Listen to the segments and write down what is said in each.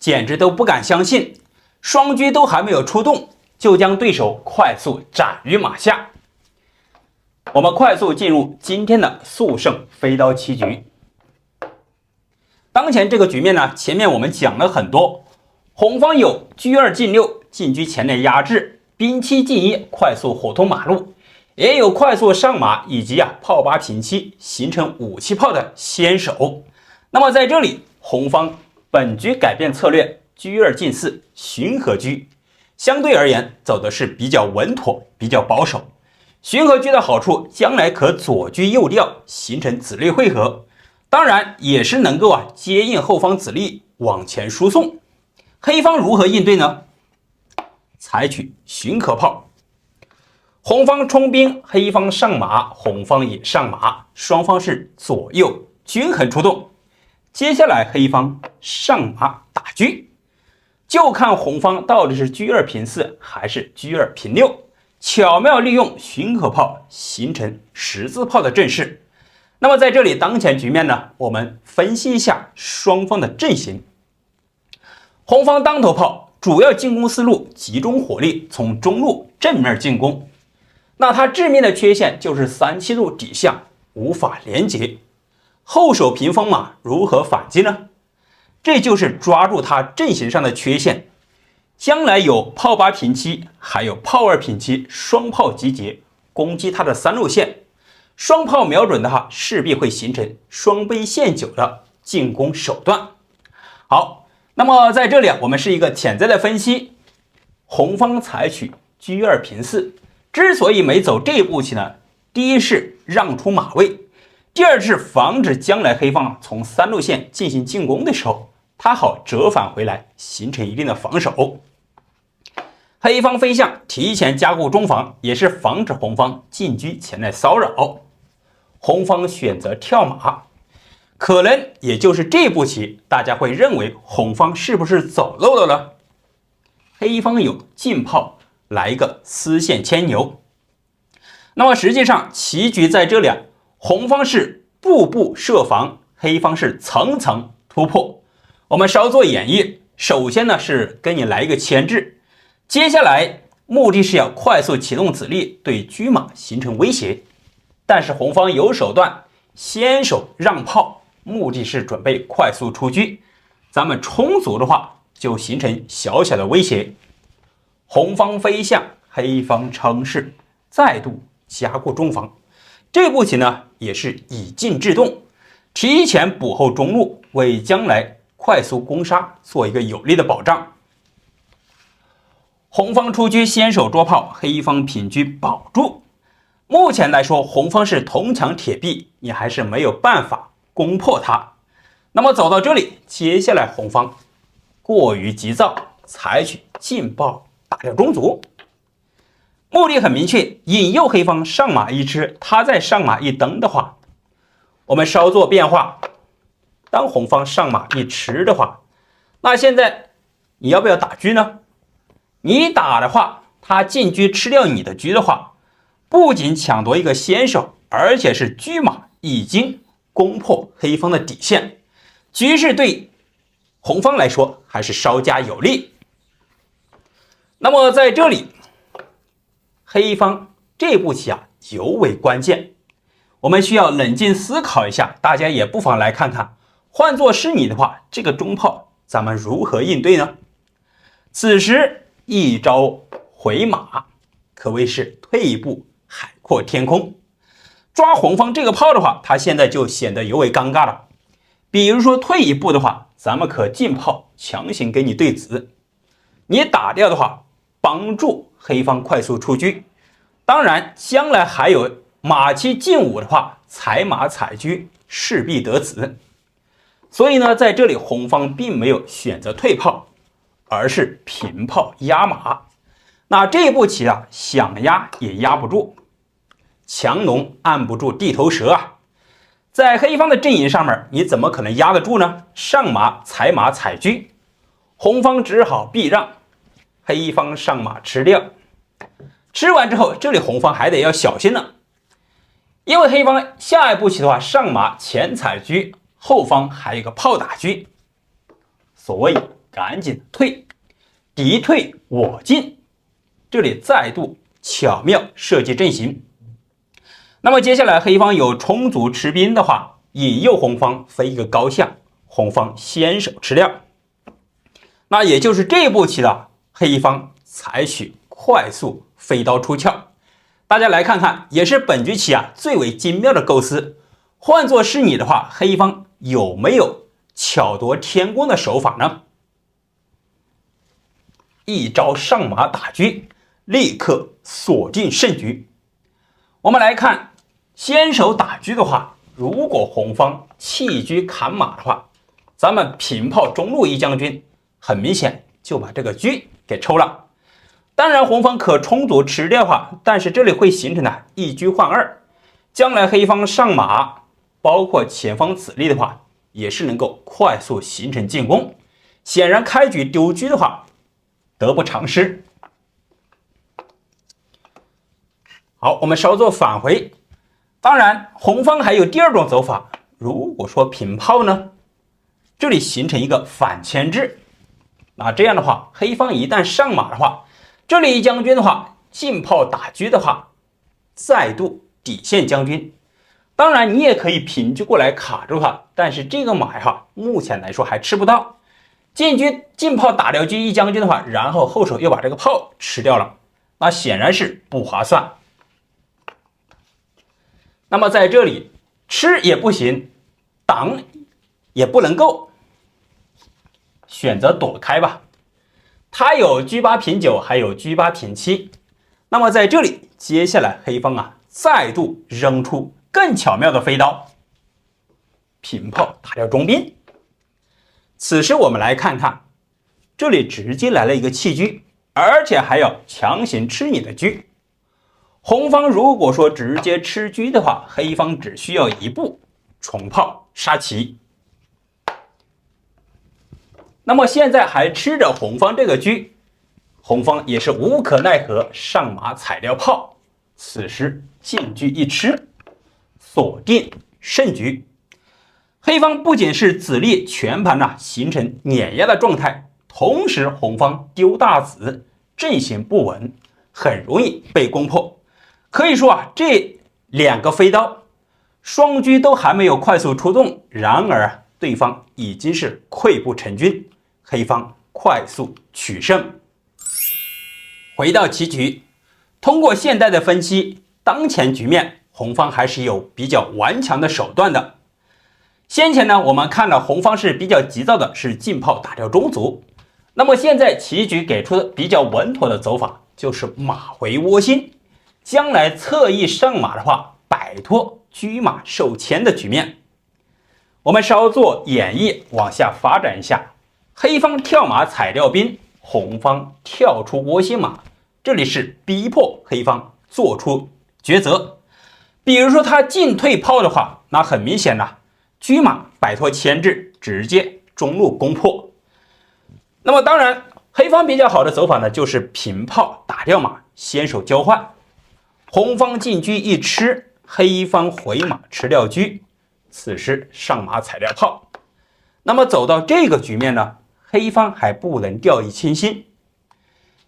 简直都不敢相信，双车都还没有出动，就将对手快速斩于马下。我们快速进入今天的速胜飞刀棋局。当前这个局面呢，前面我们讲了很多，红方有车2进6，进车前内压制，兵7进1，快速火通马路，也有快速上马以及炮8平7，形成武器炮的先手。那么在这里，红方本局改变策略，车2进4，巡河车，相对而言走的是比较稳妥，比较保守。巡河车的好处，将来可左车右调，形成子力汇合，当然也是能够接应后方子力往前输送。黑方如何应对呢？采取巡河炮，红方冲兵，黑方上马，红方也上马，双方是左右均衡出动。接下来黑方上马打车，就看红方到底是车2平4还是车2平6，巧妙利用巡河炮形成十字炮的阵势。那么在这里当前局面呢，我们分析一下双方的阵型。红方当头炮主要进攻思路集中火力从中路正面进攻，那它致命的缺陷就是37路底下无法连接，后手平方马如何反击呢？这就是抓住它阵型上的缺陷，将来有炮8平7还有炮2平7双炮集结攻击它的3路线，双炮瞄准的话势必会形成双杯陷阱的进攻手段。好，那么在这里我们是一个潜在的分析，红方采取车2平4，之所以没走这一步棋呢，第一是让出马位，第二是防止将来黑方从3路线进行进攻的时候，它好折返回来形成一定的防守。黑方飞象提前加固中防，也是防止红方进车前来骚扰。红方选择跳马，可能也就是这步棋大家会认为红方是不是走漏了呢？黑方有进炮来一个丝线牵牛，那么实际上棋局在这里红方是步步设防，黑方是层层突破。我们稍作演绎，首先呢是跟你来一个牵制，接下来目的是要快速启动子力对车马形成威胁，但是红方有手段，先手让炮，目的是准备快速出车，咱们充足的话就形成小小的威胁。红方飞象，黑方撑势，再度加固中防，这步棋呢也是以静制动，提前补后中路，为将来快速攻杀做一个有力的保障。红方出车先手捉炮，黑方平车保住。目前来说，红方是铜墙铁壁，你还是没有办法攻破它。那么走到这里，接下来红方过于急躁，采取劲爆打掉中卒，目的很明确，引诱黑方上马一吃，他再上马一蹬的话，我们稍作变化，当红方上马一吃的话，那现在你要不要打车呢？你打的话，他进车吃掉你的车的话，不仅抢夺一个先手，而且是车马已经攻破黑方的底线，局势对红方来说还是稍加有利。那么在这里，黑方这步棋尤为关键，我们需要冷静思考一下，大家也不妨来看看，换作是你的话，这个中炮咱们如何应对呢？此时一招回马，可谓是退一步海阔天空。抓红方这个炮的话，它现在就显得尤为尴尬了。比如说退一步的话，咱们可进炮强行给你对子，你打掉的话，帮助黑方快速出车。当然将来还有马7进5的话，踩马踩车势必得子。所以呢，在这里红方并没有选择退炮，而是平炮压马。那这步棋想压也压不住，强龙按不住地头蛇在黑方的阵营上面，你怎么可能压得住呢？上马踩车，红方只好避让，黑方上马吃掉。吃完之后，这里红方还得要小心了，因为黑方下一步棋的话，上马前踩车，后方还有一个炮打车。所谓赶紧退，敌退我进。这里再度巧妙设计阵型。那么接下来黑方有充足吃兵的话，引诱红方飞一个高向，红方先手吃掉。那也就是这步棋的黑方采取快速飞刀出鞘。大家来看看，也是本局棋最为精妙的构思。换作是你的话，黑方有没有巧夺天工的手法呢？一招上马打车，立刻锁定胜局。我们来看，先手打车的话，如果红方弃车砍马的话，咱们平炮中路一将军，很明显就把这个车给抽了。当然红方可充足吃掉的话，但是这里会形成一车换二，将来黑方上马，包括前方子力的话，也是能够快速形成进攻。显然开局丢车的话，得不偿失。好，我们稍作返回。当然红方还有第二种走法，如果说平炮呢，这里形成一个反牵制。那这样的话，黑方一旦上马的话，这里一将军的话，进炮打车的话，再度底线将军。当然你也可以平车过来卡住它，但是这个马目前来说还吃不到。进炮打掉车一将军的话，然后后手又把这个炮吃掉了，那显然是不划算。那么在这里吃也不行，挡也不能够，选择躲开吧。他有车8平9，还有车8平7。那么在这里，接下来黑方再度扔出更巧妙的飞刀，平炮打掉中兵。此时我们来看看，这里直接来了一个弃车，而且还要强行吃你的车。红方如果说直接吃车的话，黑方只需要一步重炮杀棋。那么现在还吃着红方这个车，红方也是无可奈何，上马踩掉炮。此时进车一吃，锁定胜局。黑方不仅是子力全盘形成碾压的状态，同时红方丢大子，阵型不稳，很容易被攻破。可以说这两个飞刀双车都还没有快速出动，然而对方已经是溃不成军，黑方快速取胜。回到棋局，通过现在的分析，当前局面红方还是有比较顽强的手段的。先前呢，我们看了红方是比较急躁的，是进炮打掉中卒。那么现在棋局给出的比较稳妥的走法，就是马回窝心，将来侧翼上马的话，摆脱车马受牵的局面。我们稍作演绎，往下发展一下。黑方跳马踩掉兵，红方跳出窝心马，这里是逼迫黑方做出抉择。比如说他进退炮的话，那很明显车马摆脱牵制，直接中路攻破。那么当然黑方比较好的走法呢，就是平炮打掉马，先手交换。红方进车一吃，黑方回马吃掉车，此时上马踩掉炮。那么走到这个局面呢，黑方还不能掉以轻心，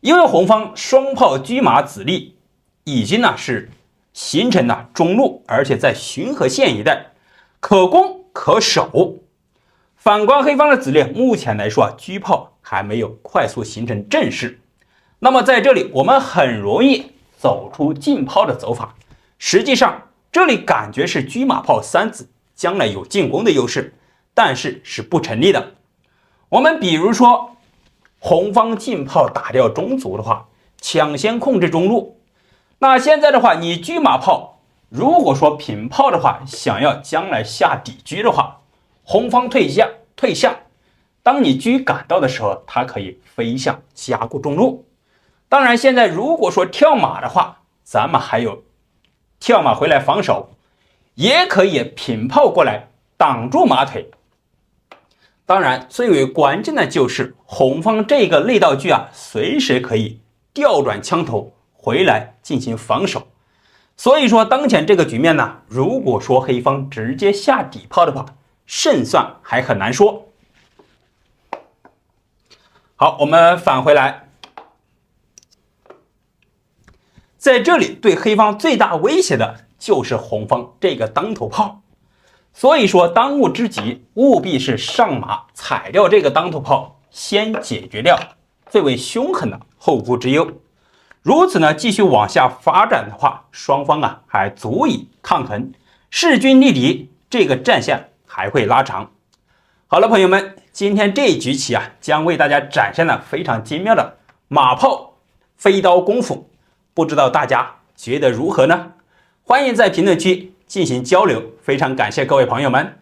因为红方双炮车马子力已经是形成了中路，而且在巡河线一带可攻可守。反观黑方的子力，目前来说车炮还没有快速形成阵势。那么在这里我们很容易走出进炮的走法。实际上这里感觉是车马炮3子将来有进攻的优势，但是是不成立的。我们比如说红方进炮打掉中卒的话，抢先控制中路。那现在的话，你车马炮如果说平炮的话，想要将来下底车的话，红方退下，当你车赶到的时候，它可以飞向加固中路。当然现在如果说跳马的话，咱们还有跳马回来防守，也可以平炮过来挡住马腿。当然最为关键的就是红方这个内道车随时可以调转枪头回来进行防守。所以说当前这个局面呢，如果说黑方直接下底炮的话，胜算还很难说。好，我们返回来，在这里对黑方最大威胁的就是红方这个当头炮。所以说，当务之急务必是上马踩掉这个当头炮，先解决掉最为凶狠的后顾之忧。如此呢，继续往下发展的话，双方啊还足以抗衡，势均力敌，这个战线还会拉长。好了，朋友们，今天这一局棋啊，将为大家展现了非常精妙的马炮飞刀功夫，不知道大家觉得如何呢？欢迎在评论区进行交流，非常感谢各位朋友们。